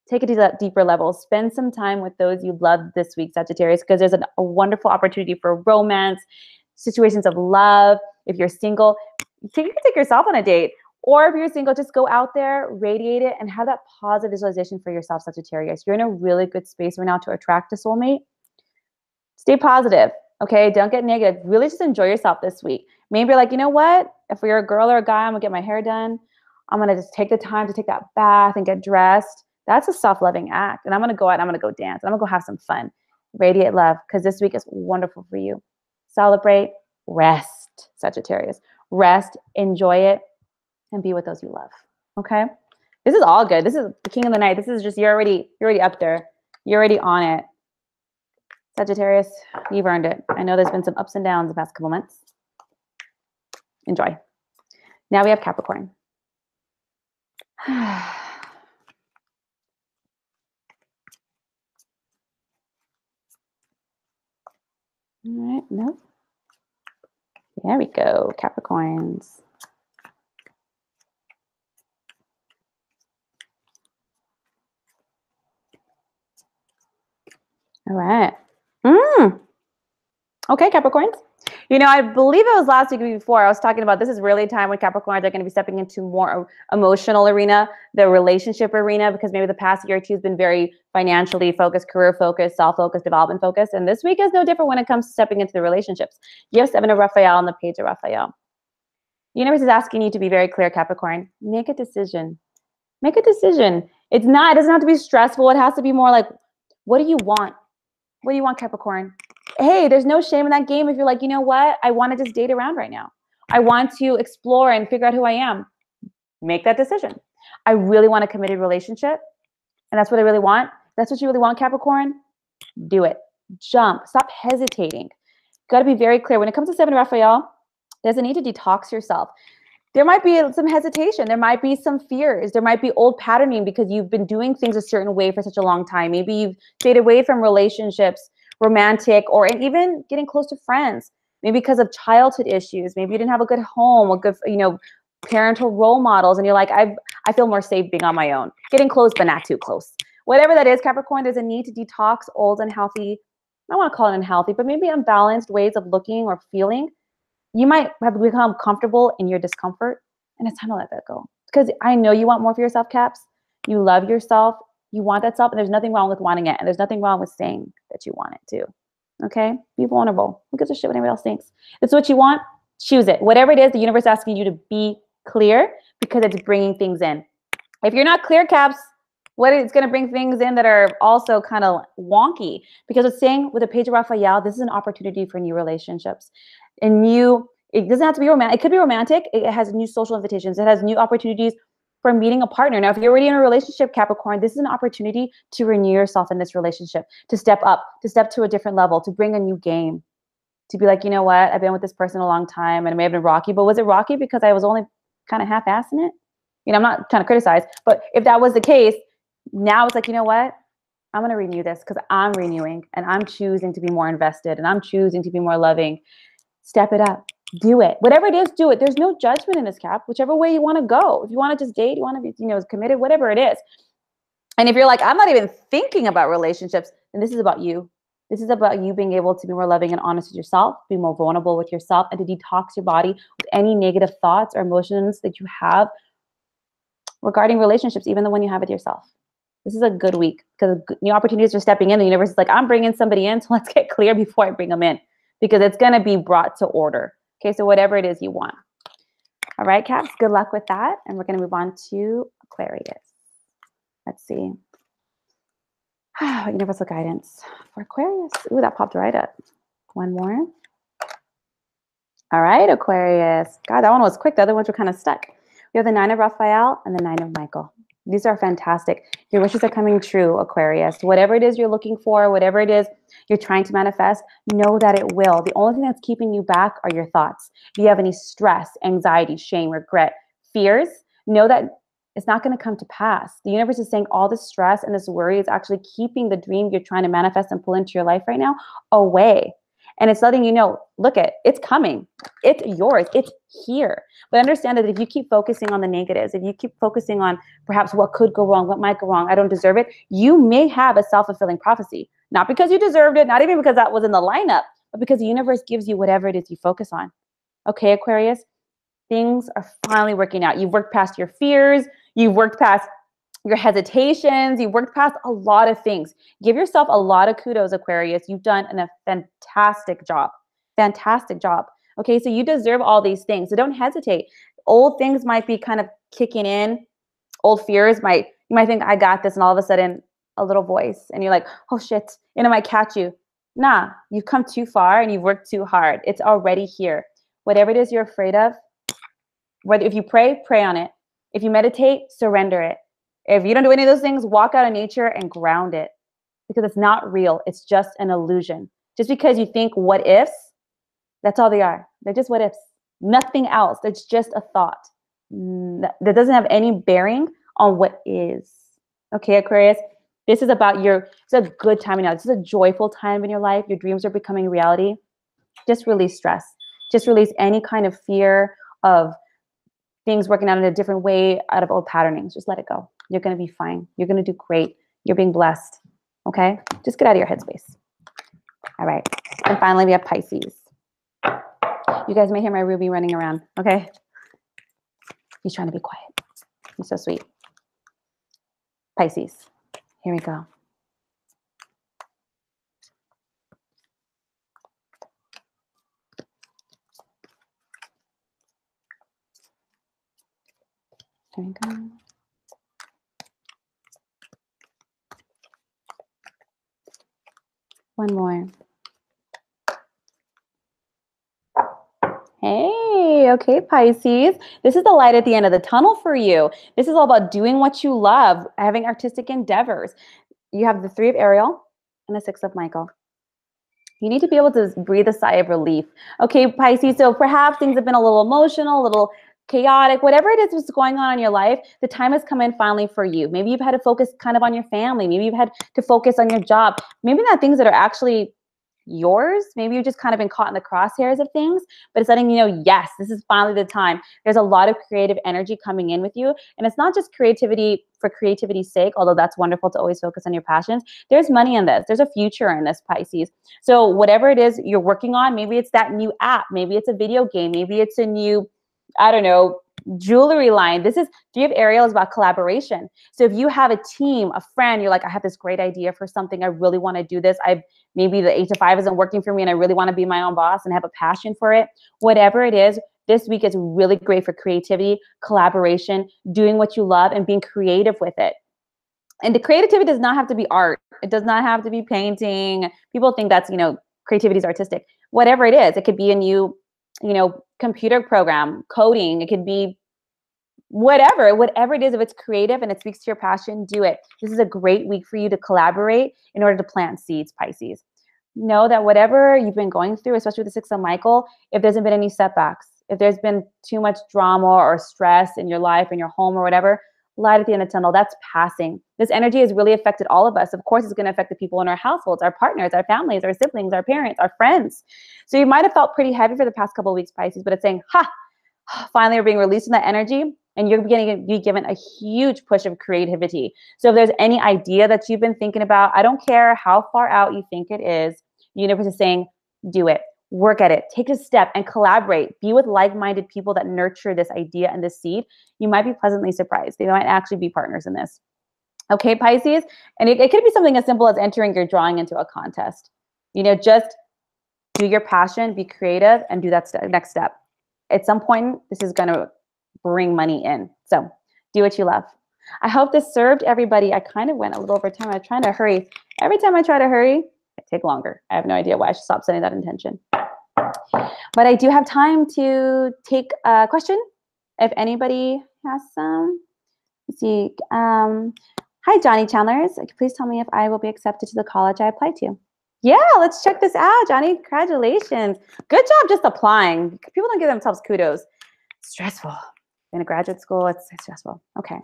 take it to that deeper level. Spend some time with those you love this week, Sagittarius, because there's a wonderful opportunity for romance, situations of love. If you're single, you can take yourself on a date. Or if you're single, just go out there, radiate it, and have that positive visualization for yourself, Sagittarius. You're in a really good space right now to attract a soulmate. Stay positive, okay? Don't get negative. Really just enjoy yourself this week. Maybe you're like, you know what? If you're a girl or a guy, I'm gonna get my hair done. I'm gonna just take the time to take that bath and get dressed. That's a self-loving act. And I'm gonna go out and I'm gonna go dance. And I'm gonna go have some fun. Radiate love, because this week is wonderful for you. Celebrate, rest, Sagittarius. Rest, enjoy it, and be with those you love, okay? This is all good. This is the king of the night. This is just, you're already up there. You're already on it. Sagittarius, you've earned it. I know there's been some ups and downs the past couple months. Enjoy. Now we have Capricorn. All right, no. There we go, Capricorns. All right. Okay, Capricorns. You know, I believe it was last week or before I was talking about this is really a time when Capricorns are going to be stepping into more emotional arena, the relationship arena, because maybe the past year or two has been very financially focused, career focused, self-focused, development focused. And this week is no different when it comes to stepping into the relationships. You have 7 of Raphael on the page of Raphael. The universe is asking you to be very clear, Capricorn. Make a decision. Make a decision. It doesn't have to be stressful. It has to be more like, what do you want? What do you want, Capricorn? Hey, there's no shame in that game if you're like, you know what? I want to just date around right now. I want to explore and figure out who I am. Make that decision. I really want a committed relationship, and that's what I really want. That's what you really want, Capricorn. Do it. Jump. Stop hesitating. Got to be very clear. When it comes to 7 Raphael, there's a need to detox yourself. There might be some hesitation. There might be some fears. There might be old patterning because you've been doing things a certain way for such a long time. Maybe you've stayed away from relationships, romantic, or even getting close to friends. Maybe because of childhood issues. Maybe you didn't have a good home, a good, parental role models. And you're like, I feel more safe being on my own. Getting close, but not too close. Whatever that is, Capricorn, there's a need to detox old unhealthy, I don't want to call it unhealthy, but maybe unbalanced ways of looking or feeling. You might have become comfortable in your discomfort, and it's time to let that go. Because I know you want more for yourself, Caps. You love yourself. You want that self, and there's nothing wrong with wanting it, and there's nothing wrong with saying that you want it too. Okay? Be vulnerable. Who gives a shit what anybody else thinks? It's what you want. Choose it. Whatever it is, the universe is asking you to be clear because it's bringing things in. If you're not clear, Caps, it's going to bring things in that are also kind of wonky, because it's saying with the page of Raphael, this is an opportunity for new relationships. And it doesn't have to be romantic. It could be romantic. It has new social invitations. It has new opportunities for meeting a partner. Now, if you're already in a relationship, Capricorn, this is an opportunity to renew yourself in this relationship, to step up, to step to a different level, to bring a new game, to be like, you know what? I've been with this person a long time, and it may have been rocky, but was it rocky because I was only kind of half-assing it? I'm not trying to criticize, but if that was the case, now it's like, you know what? I'm going to renew this because I'm renewing, and I'm choosing to be more invested, and I'm choosing to be more loving. Step it up. Do it. Whatever it is, do it. There's no judgment in this, Cap. Whichever way you want to go. If you want to just date, you want to be, committed, whatever it is. And if you're like, I'm not even thinking about relationships, then this is about you. This is about you being able to be more loving and honest with yourself, be more vulnerable with yourself, and to detox your body with any negative thoughts or emotions that you have regarding relationships, even the one you have with yourself. This is a good week because new opportunities are stepping in. The universe is like, I'm bringing somebody in, so let's get clear before I bring them in, because it's going to be brought to order. Okay, so whatever it is you want. All right, Caps, good luck with that. And we're going to move on to Aquarius. Let's see. Universal guidance for Aquarius. Ooh, that popped right up. One more. All right, Aquarius. God, that one was quick. The other ones were kind of stuck. We have the 9 of Raphael and the 9 of Michael. These are fantastic. Your wishes are coming true, Aquarius. Whatever it is you're looking for, whatever it is you're trying to manifest, know that it will. The only thing that's keeping you back are your thoughts. If you have any stress, anxiety, shame, regret, fears, know that it's not going to come to pass. The universe is saying all this stress and this worry is actually keeping the dream you're trying to manifest and pull into your life right now away. And it's letting you know, look, it's coming. It's yours. It's here. But understand that if you keep focusing on the negatives, if you keep focusing on perhaps what could go wrong, what might go wrong, I don't deserve it, you may have a self-fulfilling prophecy. Not because you deserved it, not even because that was in the lineup, but because the universe gives you whatever it is you focus on. Okay, Aquarius? things are finally working out. You've worked past your fears. You've worked past your hesitations. You've worked past a lot of things. Give yourself a lot of kudos, Aquarius. You've done a fantastic job. Fantastic job. Okay, so you deserve all these things. So don't hesitate. Old things might be kind of kicking in. Old fears you might think, I got this, and all of a sudden a little voice, and you're like, oh shit, and it might catch you. Nah, you've come too far and you've worked too hard. It's already here. Whatever it is you're afraid of, whether if you pray on it. If you meditate, surrender it. If you don't do any of those things, walk out in nature and ground it, because it's not real. It's just an illusion. Just because you think what ifs, that's all they are. They're just what ifs. Nothing else. It's just a thought that doesn't have any bearing on what is. Okay, Aquarius, this is about it's a good time now. This is a joyful time in your life. Your dreams are becoming reality. Just release stress. Just release any kind of fear of things working out in a different way, out of old patternings. Just let it go. You're going to be fine. You're going to do great. You're being blessed. Okay? Just get out of your headspace. All right. And finally, we have Pisces. You guys may hear my Ruby running around. Okay? He's trying to be quiet. He's so sweet. Pisces. Here we go. There we go. One more. Hey, okay, Pisces. This is the light at the end of the tunnel for you. This is all about doing what you love, having artistic endeavors. You have the 3 of Ariel and the 6 of Michael. You need to be able to breathe a sigh of relief. Okay, Pisces, so perhaps things have been a little emotional, a little chaotic, whatever it is that's going on in your life, the time has come in finally for you. Maybe you've had to focus kind of on your family. Maybe you've had to focus on your job. Maybe not things that are actually yours. Maybe you've just kind of been caught in the crosshairs of things, but it's letting you know, yes, this is finally the time. There's a lot of creative energy coming in with you. And it's not just creativity for creativity's sake, although that's wonderful to always focus on your passions. There's money in this. There's a future in this, Pisces. So whatever it is you're working on, maybe it's that new app, maybe it's a video game, maybe it's a new, I don't know, jewelry line. This is 3 of Ariel is about collaboration. So if you have a team, a friend, you're like, I have this great idea for something. I really want to do this. Maybe the 8 to 5 isn't working for me and I really want to be my own boss and have a passion for it. Whatever it is, this week is really great for creativity, collaboration, doing what you love and being creative with it. And the creativity does not have to be art. It does not have to be painting. People think that's, creativity is artistic. Whatever it is, it could be a new, computer program, coding. It could be whatever it is. If it's creative and it speaks to your passion, do it. This is a great week for you to collaborate in order to plant seeds, Pisces. Know that whatever you've been going through, especially with the 6 of Michael, if there's been any setbacks, if there's been too much drama or stress in your life, in your home or whatever, light at the end of the tunnel, that's passing. This energy has really affected all of us. Of course, it's going to affect the people in our households, our partners, our families, our siblings, our parents, our friends. So you might have felt pretty heavy for the past couple of weeks, Pisces, but it's saying, finally you're being released from that energy and you're going to be given a huge push of creativity. So if there's any idea that you've been thinking about, I don't care how far out you think it is, the universe is saying, do it. Work at it, take a step and collaborate. Be with like-minded people that nurture this idea and this seed. You might be pleasantly surprised. They might actually be partners in this. Okay, Pisces? And it could be something as simple as entering your drawing into a contest. Just do your passion, be creative, and do that next step. At some point, this is going to bring money in. So do what you love. I hope this served everybody. I kind of went a little over time. I'm trying to hurry. Every time I try to hurry, I take longer. I have no idea why I should stop setting that intention. But I do have time to take a question if anybody has some. Let's see. Hi, Johnny Chandlers. Please tell me if I will be accepted to the college I applied to. Yeah, let's check this out, Johnny. Congratulations. Good job just applying. People don't give themselves kudos. Stressful. In a graduate school, it's stressful. Okay.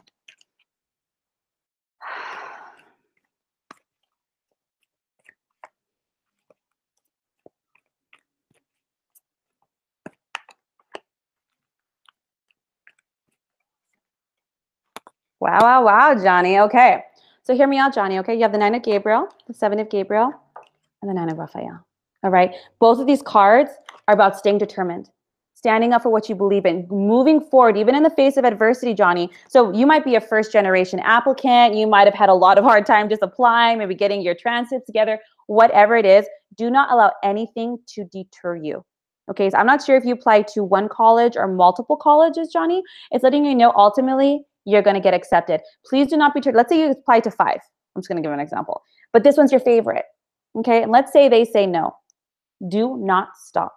Wow, wow, wow, Johnny. Okay. So hear me out, Johnny. Okay. You have the 9 of Gabriel, the 7 of Gabriel, and the 9 of Raphael. All right. Both of these cards are about staying determined. standing up for what you believe in, moving forward, even in the face of adversity, Johnny. So you might be a first-generation applicant. You might have had a lot of hard time just applying, maybe getting your transcripts together, whatever it is. Do not allow anything to deter you. Okay, so I'm not sure if you apply to one college or multiple colleges, Johnny. It's letting you know ultimately you're going to get accepted. Please do not be deterred. Let's say you apply to 5. I'm just going to give an example. But this one's your favorite. Okay, and let's say they say no. Do not stop.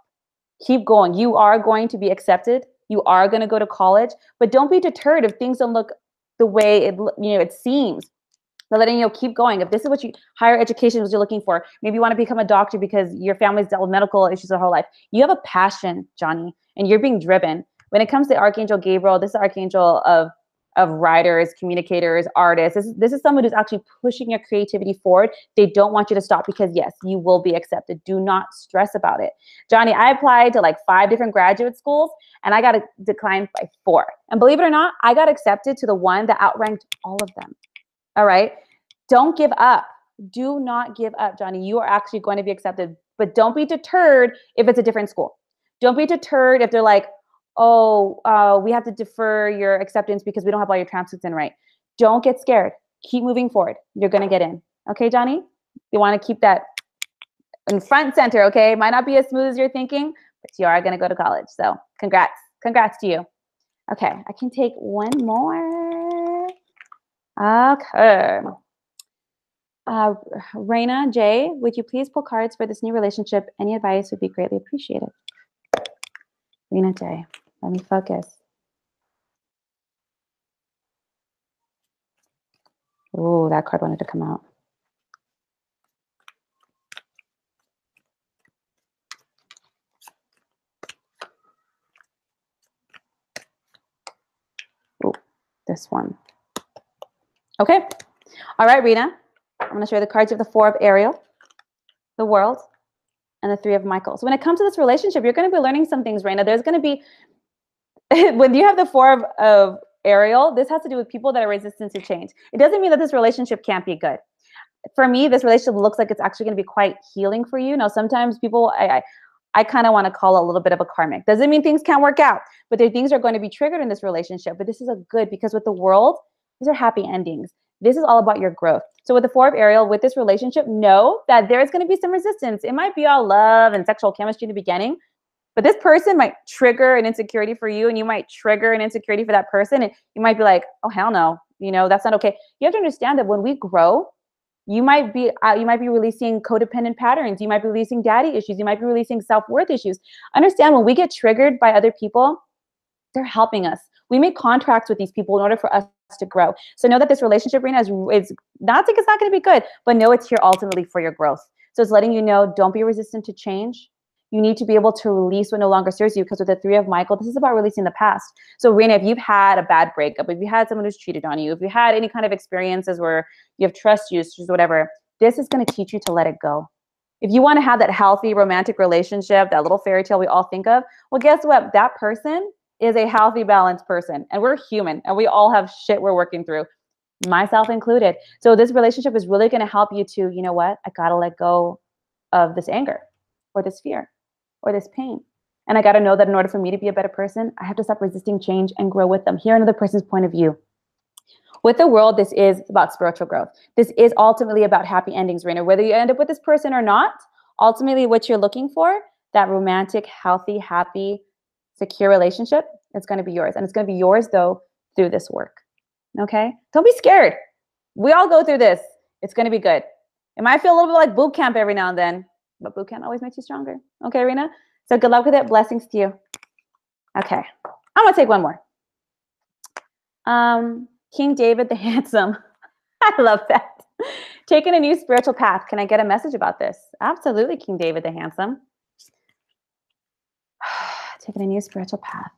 Keep going. You are going to be accepted. You are going to go to college, but don't be deterred if things don't look the way it seems. They're letting you know, keep going. If this is what higher education is you're looking for, maybe you want to become a doctor because your family's dealt with medical issues their whole life. You have a passion, Johnny, and you're being driven. When it comes to Archangel Gabriel, this is the archangel of writers, communicators, artists. This is someone who's actually pushing your creativity forward. They don't want you to stop because yes, you will be accepted. Do not stress about it. Johnny, I applied to like 5 different graduate schools and I got declined by 4. And believe it or not, I got accepted to the one that outranked all of them. All right. Don't give up. Do not give up, Johnny. You are actually going to be accepted, but don't be deterred if it's a different school. Don't be deterred if they're like, oh, we have to defer your acceptance because we don't have all your transcripts in right. Don't get scared. Keep moving forward. You're going to get in. Okay, Johnny? You want to keep that in front center, okay? It might not be as smooth as you're thinking, but you are going to go to college. So congrats. Congrats to you. Okay, I can take one more. Okay. Raina J, would you please pull cards for this new relationship? Any advice would be greatly appreciated. Raina J, let me focus. Oh, that card wanted to come out. Oh, this one. Okay. All right, Rena. I'm going to show you the cards of the 4 of Ariel, the World, and the 3 of Michael. So when it comes to this relationship, you're going to be learning some things, Rena. There's going to be, when you have the 4 of Ariel, this has to do with people that are resistant to change. It doesn't mean that this relationship can't be good. For me, this relationship looks like it's actually going to be quite healing for you. Now, sometimes people, I kind of want to call it a little bit of a karmic. Doesn't mean things can't work out, but there are things that are going to be triggered in this relationship. But this is a good, because with the World, these are happy endings. This is all about your growth. So with the 4 of Ariel, with this relationship, know that there's going to be some resistance. It might be all love and sexual chemistry in the beginning, but this person might trigger an insecurity for you, and you might trigger an insecurity for that person. And you might be like, oh, hell no, that's not okay. You have to understand that when we grow, you might be releasing codependent patterns. You might be releasing daddy issues. You might be releasing self-worth issues. Understand, when we get triggered by other people, they're helping us. We make contracts with these people in order for us to grow. So know that this relationship, Rena, is not like it's not going to be good, but know it's here ultimately for your growth. So it's letting you know, don't be resistant to change. You need to be able to release what no longer serves you, because with the 3 of Michael, this is about releasing the past. So Rena, if you've had a bad breakup, if you had someone who's cheated on you, if you had any kind of experiences where you have trust issues, whatever, this is going to teach you to let it go. If you want to have that healthy romantic relationship, that little fairy tale we all think of, well, guess what? That person is a healthy, balanced person. And we're human, and we all have shit we're working through, myself included. So this relationship is really going to help you to, you know what? I got to let go of this anger or this fear or this pain. And I got to know that in order for me to be a better person, I have to stop resisting change and grow with them. Hear another person's point of view. With the World, this is about spiritual growth. This is ultimately about happy endings, Raina. Whether you end up with this person or not, ultimately what you're looking for, that romantic, healthy, happy, secure relationship, it's going to be yours. And it's going to be yours, though, through this work. Okay? Don't be scared. We all go through this. It's going to be good. It might feel a little bit like boot camp every now and then, but boot camp always makes you stronger. Okay, Rena? So good luck with it. Blessings to you. Okay. I'm going to take one more. King David the Handsome. I love that. Taking a new spiritual path. Can I get a message about this? Absolutely, King David the Handsome. Taking a new spiritual path.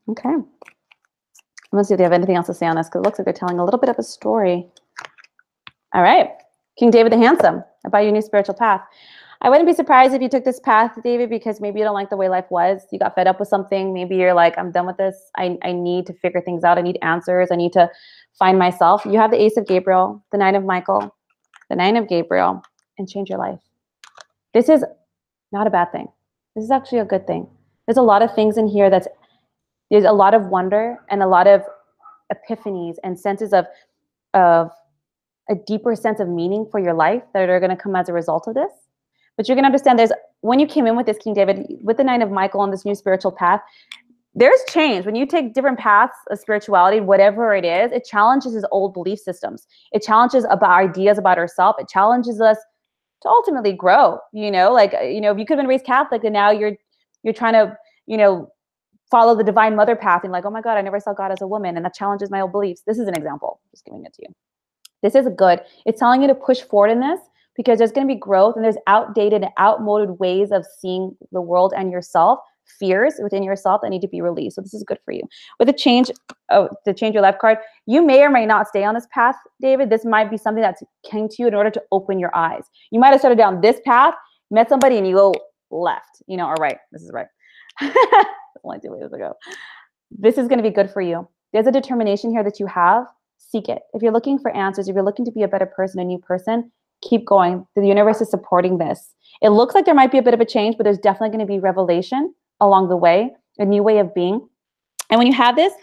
Okay. Let's see if they have anything else to say on this, because it looks like they're telling a little bit of a story. All right. King David the Handsome, about your new spiritual path. I wouldn't be surprised if you took this path, David, because maybe you don't like the way life was. You got fed up with something. Maybe you're like, I'm done with this. I need to figure things out. I need answers. I need to find myself. You have the Ace of Gabriel, the Nine of Michael, the Nine of Gabriel, and change your life. This is not a bad thing. This is actually a good thing. There's a lot of things in here there's a lot of wonder and a lot of epiphanies and senses of a deeper sense of meaning for your life that are going to come as a result of this. But you're going to understand when you came in with this King David, with the Nine of Michael on this new spiritual path, there's change. When you take different paths of spirituality, whatever it is, it challenges his old belief systems. It challenges about ideas about ourselves. It challenges us to ultimately grow, if you could have been raised Catholic and now you're trying to, follow the Divine Mother path and like, oh my God, I never saw God as a woman. And that challenges my old beliefs. This is an example, just giving it to you. This is good. It's telling you to push forward in this because there's going to be growth and there's outdated and outmoded ways of seeing the world and yourself, fears within yourself that need to be released. So this is good for you. With the change your life card, you may or may not stay on this path, David. This might be something that came to you in order to open your eyes. You might have started down this path, met somebody, and you go left, or right. This is right. Only 2 years ago. This is going to be good for you. There's a determination here that you have. Seek it. If you're looking for answers, if you're looking to be a better person, a new person, keep going. The universe is supporting this. It looks like there might be a bit of a change, but there's definitely going to be revelation along the way, a new way of being. And when you have this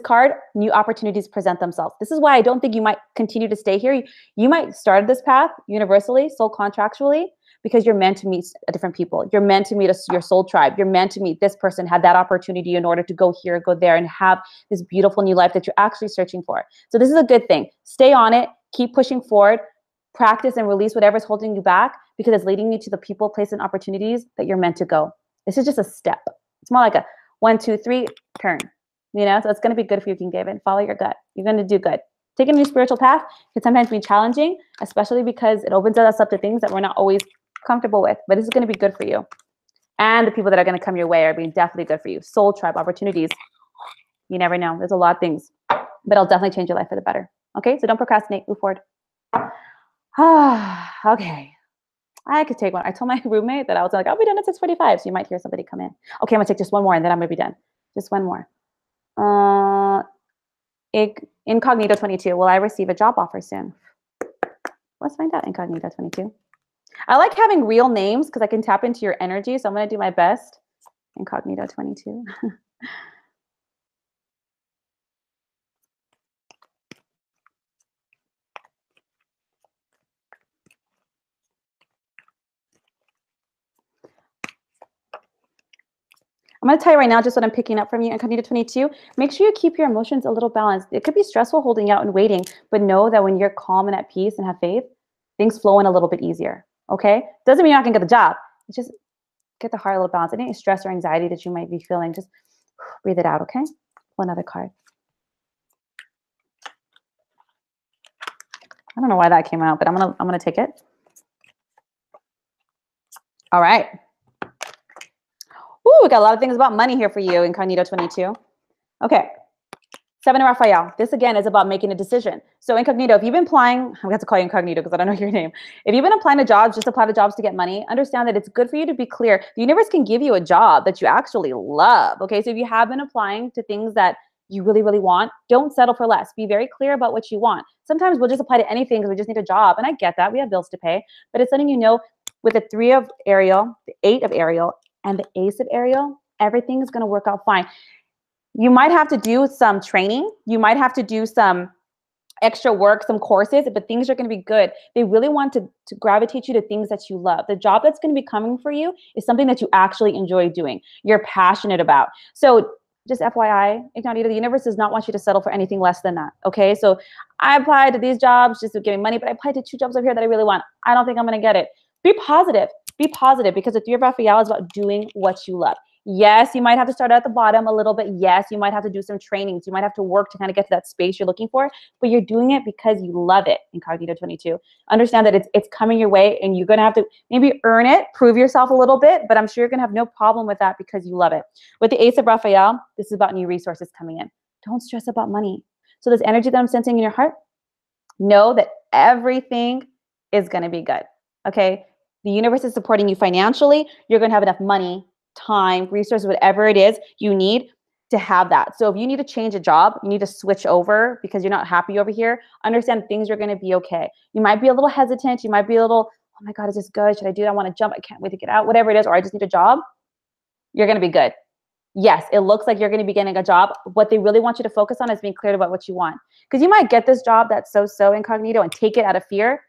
card, new opportunities present themselves. This is why I don't think you might continue to stay here. You might start this path universally, soul contractually, because you're meant to meet different people. You're meant to meet your soul tribe. You're meant to meet this person, have that opportunity in order to go here, go there, and have this beautiful new life that you're actually searching for. So this is a good thing. Stay on it. Keep pushing forward. Practice and release whatever's holding you back because it's leading you to the people, places, and opportunities that you're meant to go. This is just a step. It's more like a 1, 2, 3, turn. So it's going to be good for you, King David. Follow your gut. You're going to do good. Taking a new spiritual path can sometimes be challenging, especially because it opens us up to things that we're not always comfortable with, but this is going to be good for you. And the people that are going to come your way are being definitely good for you. Soul tribe opportunities. You never know. There's a lot of things, but it'll definitely change your life for the better. Okay, so don't procrastinate. Move forward. Okay. I could take one. I told my roommate that I was like, I'll be done at 6:45, so you might hear somebody come in. Okay, I'm going to take just one more, and then I'm going to be done. Just one more. Incognito 22. Will I receive a job offer soon? Let's find out, Incognito 22. I like having real names because I can tap into your energy, so I'm going to do my best. Incognito 22. I'm going to tell you right now just what I'm picking up from you, Incognito 22. Make sure you keep your emotions a little balanced. It could be stressful holding out and waiting, but know that when you're calm and at peace and have faith, things flow in a little bit easier, okay? Doesn't mean you're not going to get the job. It's just get the heart a little balanced. Any stress or anxiety that you might be feeling, just breathe it out, okay? Pull another card. I don't know why that came out, but I'm gonna take it. All right. Ooh, we got a lot of things about money here for you, Incognito 22. Okay. 7 of Raphael. This again is about making a decision. So Incognito, if you've been applying, I'm going to have to call you Incognito because I don't know your name. If you've been applying to jobs, just apply to jobs to get money, understand that it's good for you to be clear. The universe can give you a job that you actually love. Okay. So if you have been applying to things that you really, really want, don't settle for less. Be very clear about what you want. Sometimes we'll just apply to anything because we just need a job. And I get that. We have bills to pay. But it's letting you know with the 3 of Ariel, the 8 of Ariel, and the Ace of Ariel, everything is going to work out fine. You might have to do some training. You might have to do some extra work, some courses, but things are going to be good. They really want to gravitate you to things that you love. The job that's going to be coming for you is something that you actually enjoy doing. You're passionate about. So just FYI, Incognito, the universe does not want you to settle for anything less than that. Okay. So I applied to these jobs just to give me money, but I applied to 2 jobs over here that I really want. I don't think I'm going to get it. Be positive. Be positive because the 3 of Raphael is about doing what you love. Yes, you might have to start at the bottom a little bit. Yes, you might have to do some trainings. You might have to work to kind of get to that space you're looking for, but you're doing it because you love it, Incognito 22. Understand that it's coming your way and you're going to have to maybe earn it, prove yourself a little bit, but I'm sure you're going to have no problem with that because you love it. With the Ace of Raphael, this is about new resources coming in. Don't stress about money. So this energy that I'm sensing in your heart, know that everything is going to be good. Okay. The universe is supporting you financially. You're going to have enough money, time, resources, whatever it is you need to have that. So if you need to change a job, you need to switch over because you're not happy over here, understand things are going to be okay. You might be a little hesitant. You might be a little, oh my God, is this good? Should I do it? I want to jump. I can't wait to get out, whatever it is, or I just need a job. You're going to be good. Yes, it looks like you're going to be getting a job. What they really want you to focus on is being clear about what you want. Because you might get this job that's so incognito and take it out of fear.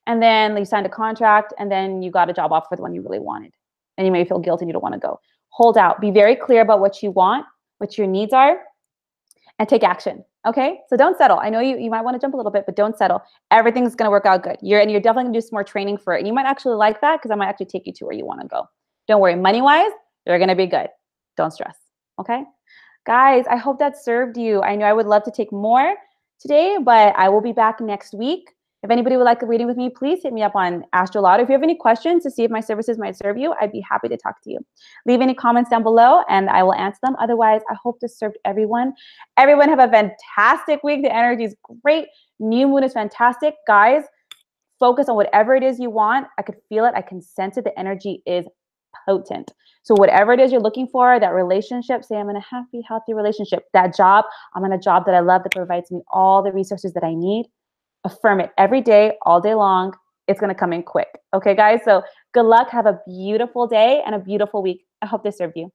And then you signed a contract and then you got a job offer for the one you really wanted. And you may feel guilty and you don't want to go. Hold out. Be very clear about what you want, what your needs are, and take action. Okay? So don't settle. I know you might want to jump a little bit, but don't settle. Everything's going to work out good. You're definitely going to do some more training for it. And you might actually like that because I might actually take you to where you want to go. Don't worry. Money-wise, you're going to be good. Don't stress. Okay? Guys, I hope that served you. I know I would love to take more today, but I will be back next week. If anybody would like a reading with me, please hit me up on Astrolotto. If you have any questions to see if my services might serve you, I'd be happy to talk to you. Leave any comments down below and I will answer them. Otherwise, I hope this served everyone. Everyone have a fantastic week. The energy is great. New moon is fantastic. Guys, focus on whatever it is you want. I could feel it. I can sense it. The energy is potent. So whatever it is you're looking for, that relationship, say I'm in a happy, healthy relationship. That job, I'm in a job that I love that provides me all the resources that I need. Affirm it every day, all day long. It's going to come in quick. Okay, guys? So good luck. Have a beautiful day and a beautiful week. I hope this served you.